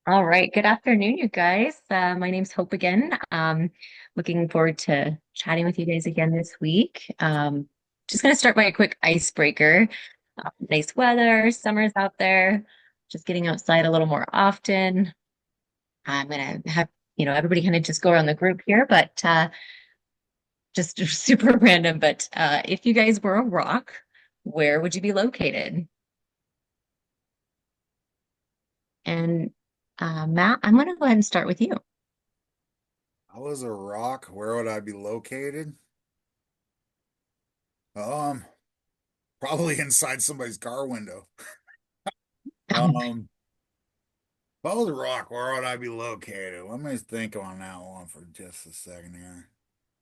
All right. Good afternoon, you guys. My name's Hope again. Looking forward to chatting with you guys again this week. Just going to start by a quick icebreaker. Nice weather, summer's out there, just getting outside a little more often. I'm going to have, everybody kind of just go around the group here, but just super random. But if you guys were a rock, where would you be located? And Matt, I'm going to go ahead and start with you. I was a rock. Where would I be located? Um, Probably inside somebody's car window. Um, if I was a rock, where would I be located? Let me think on that one for just a second here.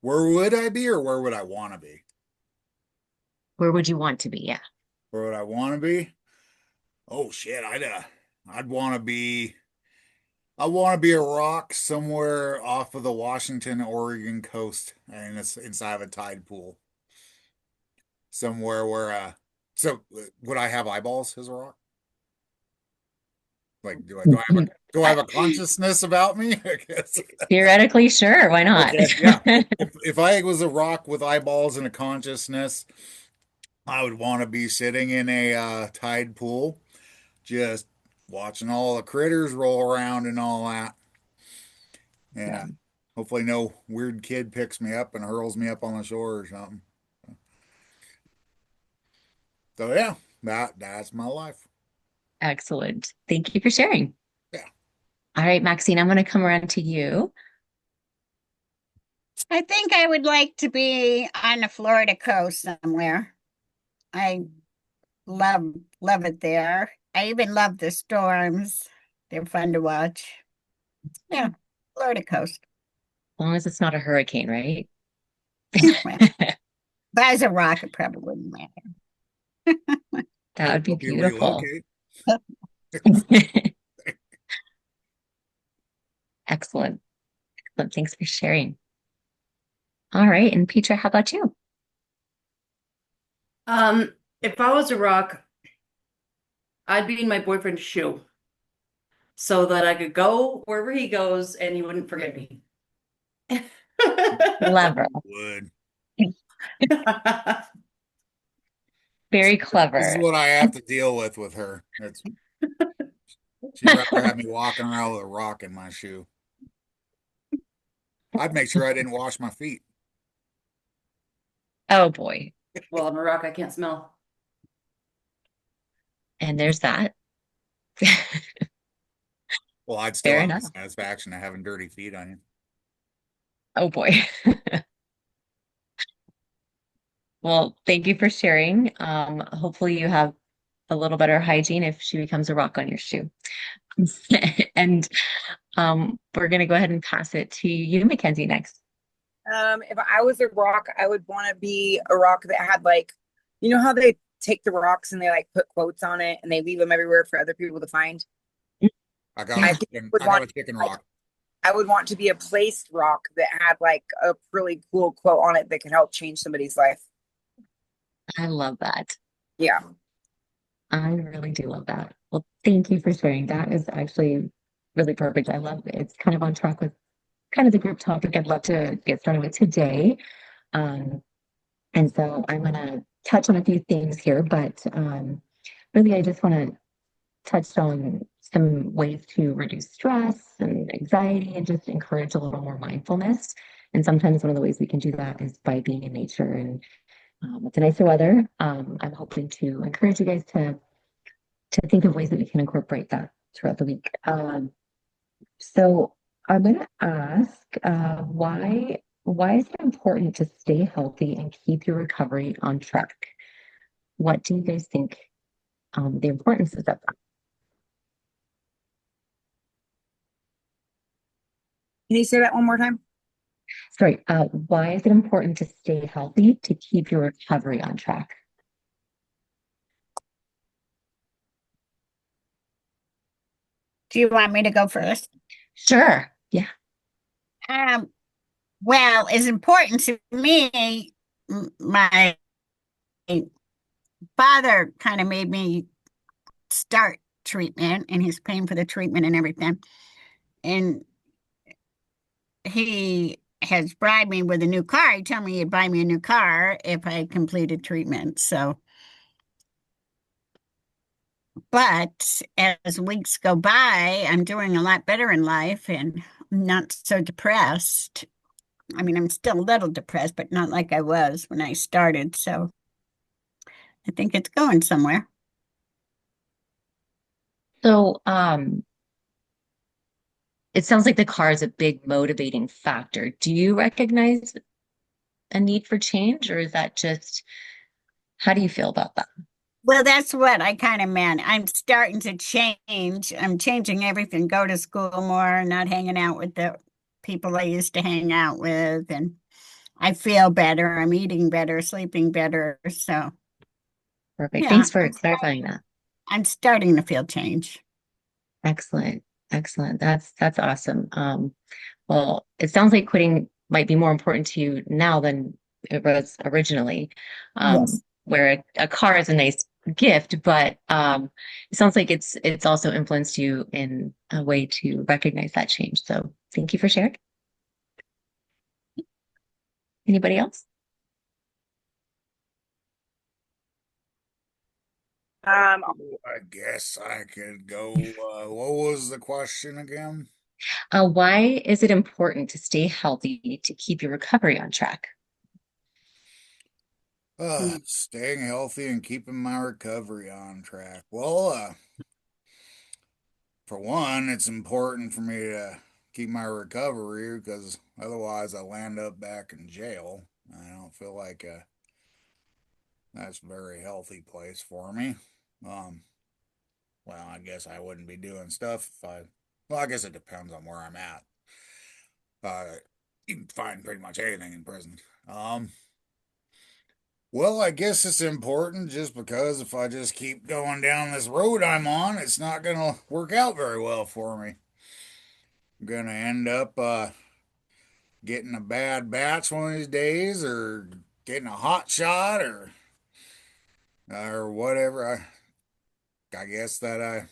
Where would I be, or where would I want to be? Where would you want to be? Yeah. Where would I want to be? Oh shit, I'd want to be. I want to be a rock somewhere off of the Washington, Oregon coast, and it's inside of a tide pool, somewhere where. Would I have eyeballs as a rock? Like, do I have a consciousness about me? I guess. Theoretically, sure. Why not? Okay, yeah. If I was a rock with eyeballs and a consciousness, I would want to be sitting in a tide pool, just watching all the critters roll around and all that. Yeah. Hopefully no weird kid picks me up and hurls me up on the shore or something. So yeah, that's my life. Excellent. Thank you for sharing. Yeah. All right, Maxine, I'm going to come around to you. I think I would like to be on the Florida coast somewhere. I love it there. I even love the storms. They're fun to watch. Yeah, Florida coast. As long as it's not a hurricane, right? Well, if I was a rock, it probably wouldn't That would be Help you beautiful. relocate. Excellent. Excellent. Thanks for sharing. All right. And Petra, how about you? If I was a rock, I'd be in my boyfriend's shoe so that I could go wherever he goes and he wouldn't forget me. Clever. Would. Very This is clever. what I have to deal with her. She'd rather have me walking around with a rock in my shoe. I'd make sure I didn't wash my feet. Oh boy. Well, I'm a rock, I can't smell. And there's that. Well, I'd still Fair have the enough. satisfaction of having dirty feet on you. Oh boy. Well, thank you for sharing. Hopefully you have a little better hygiene if she becomes a rock on your shoe. And we're going to go ahead and pass it to you, Mackenzie, next. If I was a rock, I would want to be a rock that had like, you know how they take the rocks and they like put quotes on it and they leave them everywhere for other people to find. I think I got a chicken like rock. I would want to be a placed rock that had like a really cool quote on it that could help change somebody's life. I love that. Yeah. I really do love that. Well, thank you for sharing. That is actually really perfect. I love it. It's kind of on track with kind of the group topic I'd love to get started with today. Um, and so I'm going to touch on a few things here, but really, I just want to touch on some ways to reduce stress and anxiety and just encourage a little more mindfulness. And sometimes one of the ways we can do that is by being in nature. And with the nicer weather, I'm hoping to encourage you guys to think of ways that we can incorporate that throughout the week. So I'm going to ask, why is it important to stay healthy and keep your recovery on track? What do you guys think the importance is of that? Can you say that one more time? Sorry, why is it important to stay healthy to keep your recovery on track? Do you want me to go first? Sure. Yeah. Um, well, it's important to me. My father kind of made me start treatment, and he's paying for the treatment and everything. And he has bribed me with a new car. He told me he'd buy me a new car if I completed treatment. So, but as weeks go by, I'm doing a lot better in life and not so depressed. I mean, I'm still a little depressed, but not like I was when I started. So I think it's going somewhere. So, it sounds like the car is a big motivating factor. Do you recognize a need for change, or is that just, how do you feel about that? Well, that's what I kind of meant. I'm starting to change. I'm changing everything, go to school more, not hanging out with the people I used to hang out with. And I feel better. I'm eating better, sleeping better. So, Perfect. yeah, Thanks for clarifying that. I'm starting to feel change. Excellent. Excellent. That's awesome. Well, it sounds like quitting might be more important to you now than it was originally. Yes. Where a car is a nice gift, but it sounds like it's also influenced you in a way to recognize that change. So thank you for sharing. Anybody else? Um, I guess I could go. What was the question again? Why is it important to stay healthy to keep your recovery on track? Staying healthy and keeping my recovery on track. Well, for one, it's important for me to keep my recovery because otherwise I'll end up back in jail. I don't feel like that's a very healthy place for me. Um, well, I guess I wouldn't be doing stuff if well, I guess it depends on where I'm at. You can find pretty much anything in prison. Well, I guess it's important just because if I just keep going down this road I'm on, it's not going to work out very well for me. I'm going to end up getting a bad batch one of these days or getting a hot shot or whatever. I guess that's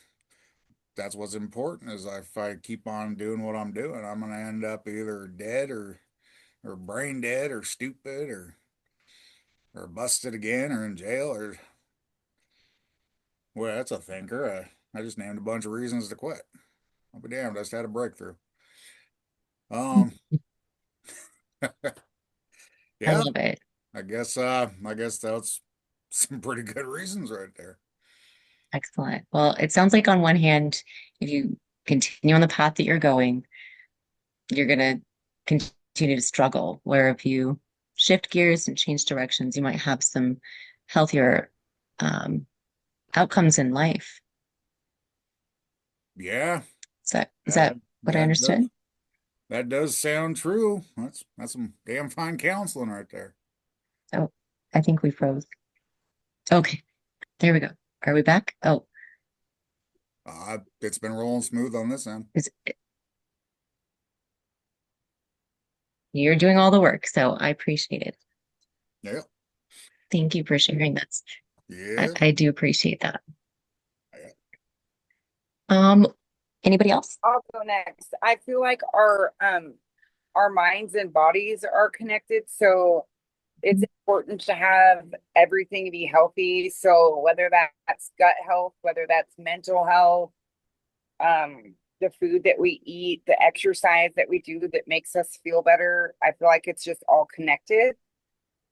what's important is if I keep on doing what I'm doing, I'm going to end up either dead or brain dead or stupid or busted again or in jail or well, that's a thinker. I just named a bunch of reasons to quit. I'll be damned, I just had a breakthrough. Um, I yeah, love it. I guess that's some pretty good reasons right there. Excellent. Well, it sounds like on one hand, if you continue on the path that you're going, you're going to continue to struggle. Where if you shift gears and change directions, you might have some healthier um, outcomes in life. Yeah, Is that what I that does understood? that does sound true. That's some damn fine counseling right there. Oh, I think we froze. Okay, there we go. Are we back? Oh, It's been rolling smooth on this end. you're doing all the work, so I appreciate it. Yeah, Thank you for sharing that. yeah. I do appreciate that. Yeah. Um, Anybody else? I'll go next. I feel like our minds and bodies are connected, so it's important to have everything be healthy. So whether that's gut health, whether that's mental health, the food that we eat, the exercise that we do that makes us feel better, I feel like it's just all connected.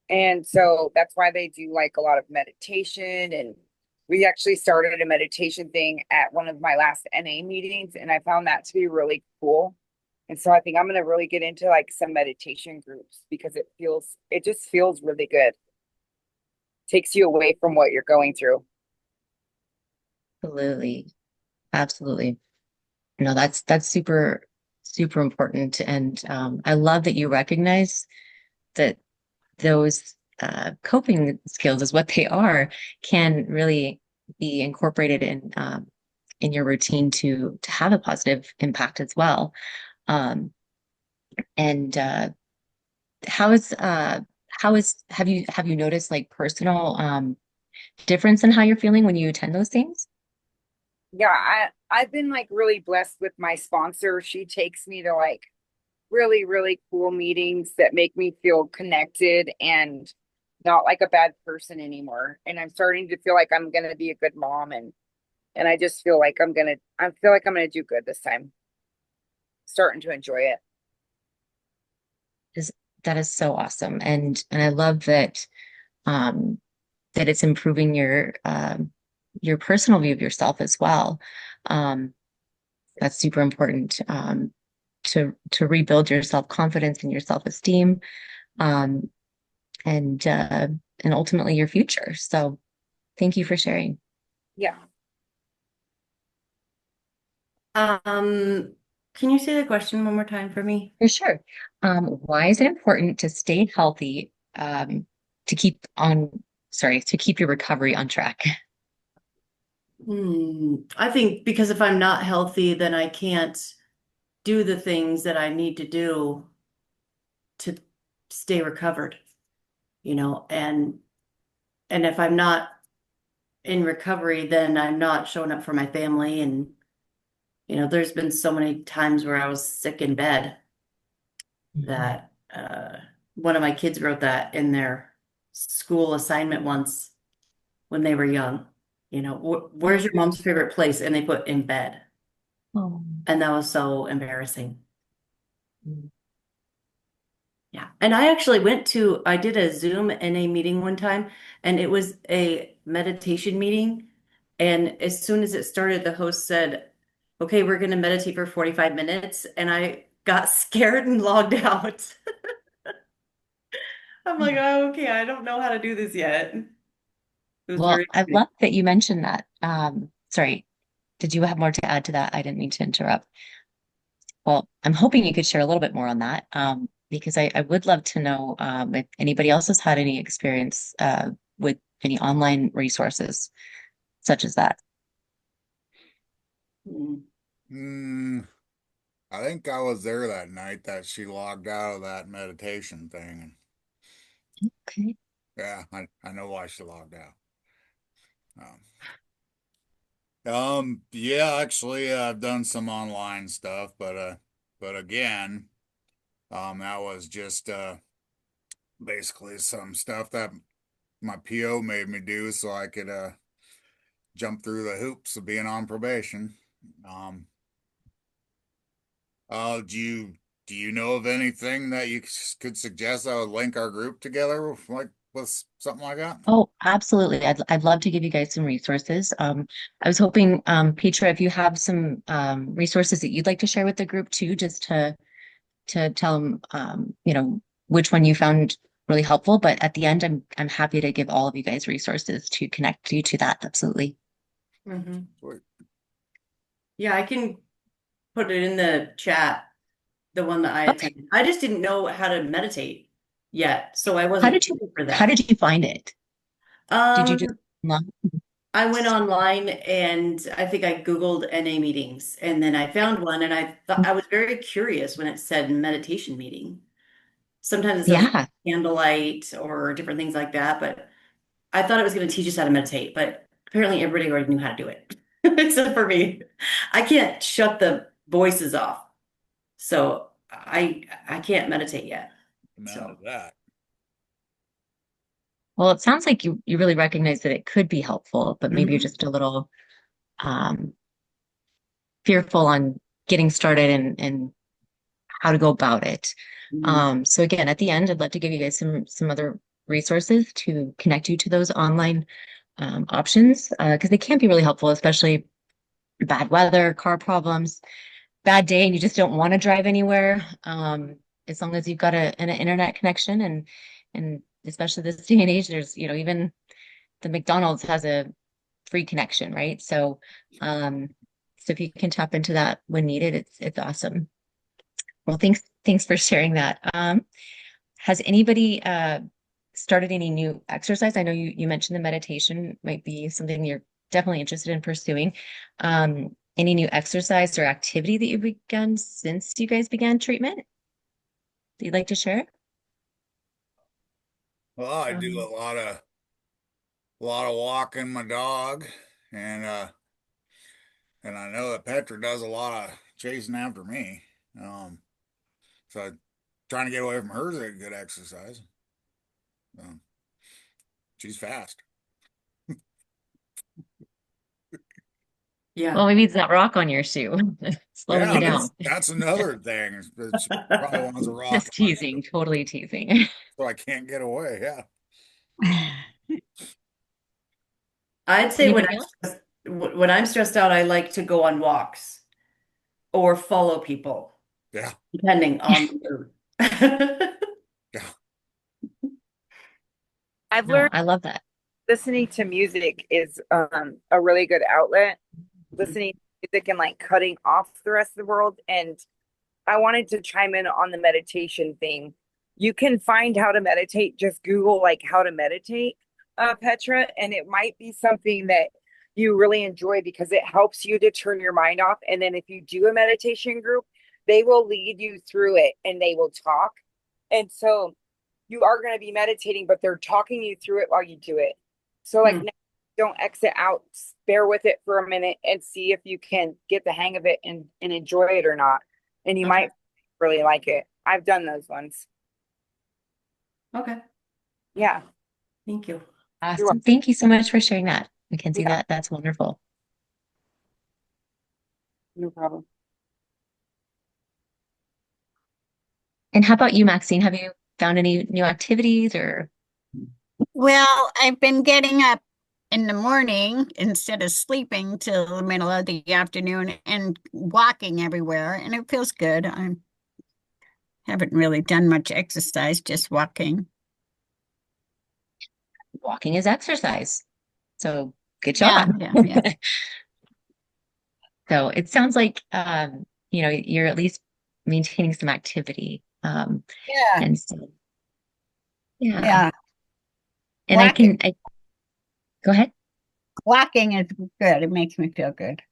And so that's why they do like a lot of meditation. And we actually started a meditation thing at one of my last NA meetings, and I found that to be really cool. And so I think I'm going to really get into like some meditation groups because it just feels really good. Takes you away from what you're going through. Absolutely. Absolutely. No, that's super, super important. And I love that you recognize that those coping skills is what they are, can really be incorporated in your routine to have a positive impact as well. Um, and how is have you noticed like personal difference in how you're feeling when you attend those things? Yeah, I've been like really blessed with my sponsor. She takes me to like really, really cool meetings that make me feel connected and not like a bad person anymore. And I'm starting to feel like I'm gonna be a good mom, and I just feel like I feel like I'm gonna do good this time. Starting to enjoy it. Is that is so awesome. And I love that um that it's improving your personal view of yourself as well. Um that's super important to rebuild your self-confidence and your self-esteem um and uh and ultimately your future. So thank you for sharing. Yeah. Um, can you say the question one more time for me? For sure. Why is it important to stay healthy to keep on to keep your recovery on track? I think because if I'm not healthy, then I can't do the things that I need to do to stay recovered, and if I'm not in recovery, then I'm not showing up for my family. And, there's been so many times where I was sick in bed that one of my kids wrote that in their school assignment once when they were young. Where's your mom's favorite place? And they put in bed. Oh. And that was so embarrassing. Yeah. And I did a Zoom NA meeting one time, and it was a meditation meeting. And as soon as it started, the host said, "Okay, we're going to meditate for 45 minutes." And I got scared and logged out. I'm like, oh, okay, I don't know how to do this yet. It was Well, very I exciting. love that you mentioned that. Sorry, did you have more to add to that? I didn't mean to interrupt. Well, I'm hoping you could share a little bit more on that, because I would love to know if anybody else has had any experience with any online resources such as that. Mm. I think I was there that night that she logged out of that meditation thing. Okay. Yeah, I know why she logged out. Um, yeah, actually, I've done some online stuff, but again, that was just basically some stuff that my PO made me do so I could jump through the hoops of being on probation. Um, do you know of anything that you could suggest that would link our group together with something like that? Oh, absolutely. I'd love to give you guys some resources. I was hoping, Petra, if you have some resources that you'd like to share with the group too, just to tell them, which one you found really helpful. But at the end, I'm happy to give all of you guys resources to connect you to that. Absolutely. Mhm. Sweet. Yeah, I can put it in the chat, the one that I Okay. attended. I just didn't know how to meditate yet, so I How wasn't did you looking for how that. did you find it? Did you just Um, no? I went online and I think I Googled NA meetings, and then I found one, and I thought I was very curious when it said meditation meeting. Sometimes it says Yeah. candlelight or different things like that, but I thought it was going to teach us how to meditate, but apparently everybody already knew how to do it, except for me. I can't shut the voices off, so I can't meditate yet. Amen to So, that. Well, it sounds like you really recognize that it could be helpful, but maybe you're mhm. just a little um, fearful on getting started and how to go about it. Mhm. So again, at the end, I'd love to give you guys some other resources to connect you to those online options because they can be really helpful, especially bad weather, car problems, bad day, and you just don't want to drive anywhere. As long as you've got an internet connection and especially this day and age, there's even the McDonald's has a free connection, right? Um, so if you can tap into that when needed, it's awesome. Well, thanks for sharing that. Has anybody started any new exercise? I know you mentioned the meditation might be something you're definitely interested in pursuing. Any new exercise or activity that you've begun since you guys began treatment that you'd like to share? Well, I do Um, a lot of walking my dog and and I know that Petra does a lot of chasing after me. So trying to get away from her is a good exercise. Um, she's fast. Yeah. Well, maybe it's that rock on your shoe slowing you Yeah, down. that's another thing. She probably wants a rock Just teasing, totally teasing. so I can't get away. Yeah. I'd say Anybody else? when I'm stressed out, I like to go on walks or follow people, Yeah. depending on the mood. Yeah. I've No, learned I love that. listening to music is a really good outlet. Listening to music and like cutting off the rest of the world. And I wanted to chime in on the meditation thing. You can find how to meditate, just Google like how to meditate, Petra, and it might be something that you really enjoy because it helps you to turn your mind off. And then if you do a meditation group, they will lead you through it and they will talk. And so you are going to be meditating, but they're talking you through it while you do it. So like Hmm. don't exit out, bear with it for a minute and see if you can get the hang of it and enjoy it or not. And you Okay. might really like it. I've done those ones. Okay. Yeah. Thank you. Awesome. Thank you so much for sharing that, Mackenzie. Yeah. That's wonderful. No problem. And how about you, Maxine? Have you found any new activities or Well, I've been getting up in the morning instead of sleeping till the middle of the afternoon and walking everywhere, and it feels good. I haven't really done much exercise, just walking. walking is exercise? So good Yeah, job. yeah. So it sounds like you're at least maintaining some activity. Yeah, And so yeah. yeah. And Walking, I go ahead. walking is good. It makes me feel good.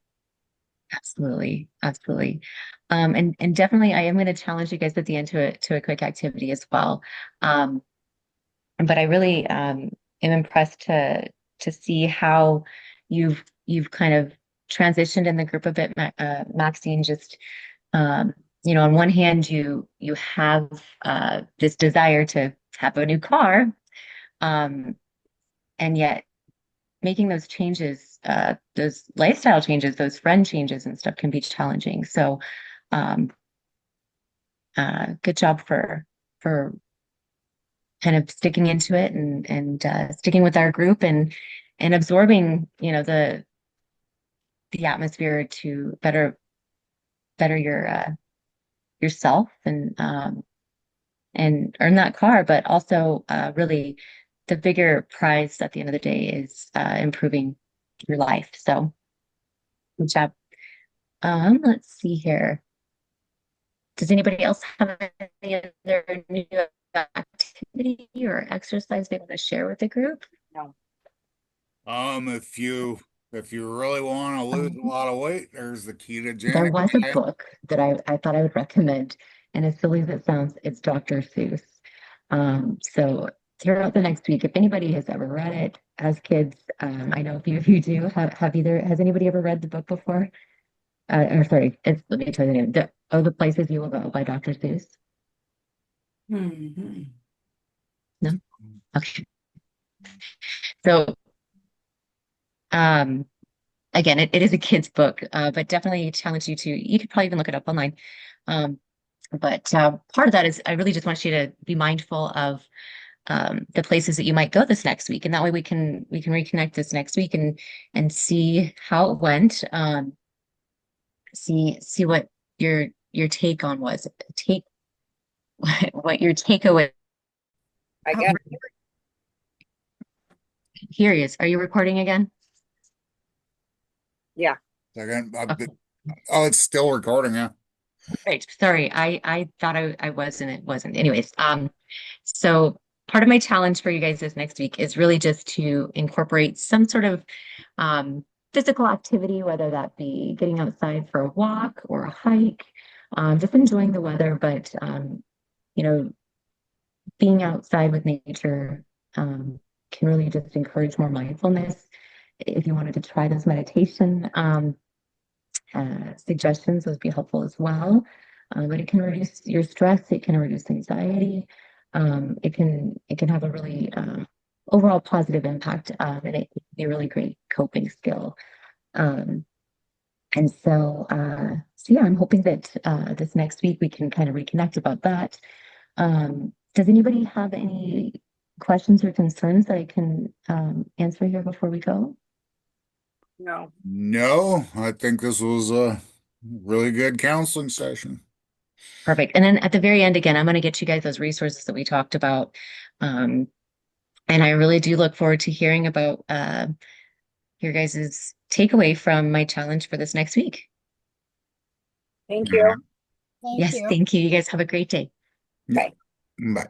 Absolutely, absolutely. And definitely I am going to challenge you guys at the end to a quick activity as well. Um, but I really am impressed to see how you've kind of transitioned in the group a bit, Maxine. Just on one hand, you have this desire to have a new car, um, and yet making those changes, those lifestyle changes, those friend changes and stuff can be challenging. So, um, good job for kind of sticking into it and sticking with our group and absorbing, the atmosphere to better yourself and earn that car, but also really the bigger prize at the end of the day is improving your life. So good job. Let's see here. Does anybody else have any other new activity or exercise they want to share with the group? No. If you really want to lose a lot of weight, there's the There ketogenic was a diet. book that I thought I would recommend, and as silly as it sounds, it's Dr. Seuss. So throughout the next week, if anybody has ever read it as kids, I know a few of you do. Has anybody ever read the book before? Or sorry, let me tell you the name. The Places You Will Go by Dr. Seuss. Mhm. No? Okay. So, um, again, it is a kid's book, but definitely challenge you could probably even look it up online. Um, but part of that is I really just want you to be mindful of the places that you might go this next week, and that way we can reconnect this next week and see how it went. See what your take on was. Take what your takeaway. I Oh, guess. Here he is. Are you recording again? Yeah. Second, Okay. oh, it's still recording, yeah. Great. Sorry, I thought I was and it wasn't. Anyways, so part of my challenge for you guys this next week is really just to incorporate some sort of physical activity, whether that be getting outside for a walk or a hike, just enjoying the weather, but you know, being outside with nature can really just encourage more mindfulness. If you wanted to try this meditation, suggestions, those would be helpful as well. But it can reduce your stress, it can reduce anxiety, it can have a really overall positive impact, and it can be a really great coping skill. Um, and so yeah, I'm hoping that this next week we can kind of reconnect about that. Does anybody have any questions or concerns that I can answer here before we go? No. No, I think this was a really good counseling session. Perfect. And then at the very end, again, I'm going to get you guys those resources that we talked about. Um, and I really do look forward to hearing about your guys' takeaway from my challenge for this next week. Thank you. Thank Yes, you. thank you. You guys have a great day. Bye. Bye.